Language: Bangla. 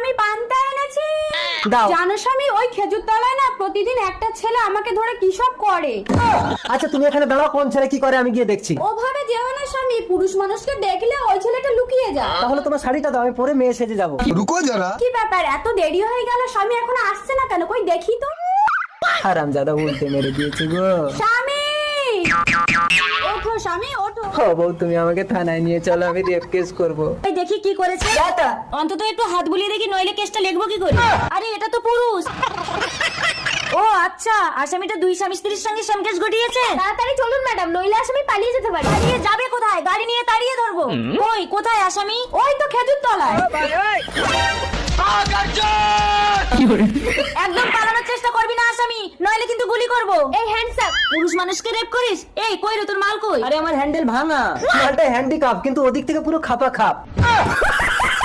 আমি পান্তা এনেছি। দাও। জানো স্বামী, ওই খেজুর তলায় না প্রতিদিন একটা ছেলে আমাকে ধরে কি সব করে। আচ্ছা তুমি এখানে দাঁড়াও, কোন ছেলে কি করে আমি গিয়ে দেখছি। ওভাবে যেও না স্বামী, পুরুষ মানুষকে দেখলে ওই ছেলেটা লুকিয়ে যায়। তাহলে তোমার শাড়িটা দাও, আমি পরে মেয়ে সেজে যাবো। रुको जरा। কি ব্যাপার, এত দেরি হয়ে গেল, স্বামী এখনো আসছে না কেন? কই দেখি তো। হারামজাদা উল্টে মেরে দিয়েছে গো। স্বামী ওঠো, স্বামী ওঠো। ও বউ, তুমি আমাকে থানায় নিয়ে চলো, আমি রেপ কেস করবো। এই দেখি কি করেছে। অন্তত একটু হাত বুলিয়ে দেখি, নইলে কেসটা লিখবো কি করে? আরে এটা তো পুরুষ। ও আচ্ছা, আসামিটা দুই স্বামী স্ত্রীর সঙ্গে সংকেশ ঘটিয়েছে। তাড়াতাড়ি চলুন ম্যাডাম, নইলে আসামি পালিয়ে যেতে পারে। পালিয়ে যাবে কোথায়? গাড়ি নিয়ে তাড়িয়ে ধরবো। ওই কোথায় আসামি? ওই তো খেজুর তলায়। একদম পালানোর চেষ্টা করবি না আসামি, নইলে কিন্তু গুলি করবো। এই হ্যান্ডস আপ। পুরুষ মানুষকে রেপ করিস? এই কই রে তোর মাল কই? আরে আমার হ্যান্ডেল ভাঙা, মালটা হ্যান্ডিক্যাপ, কিন্তু ওদিক থেকে পুরো খাপা খাপ।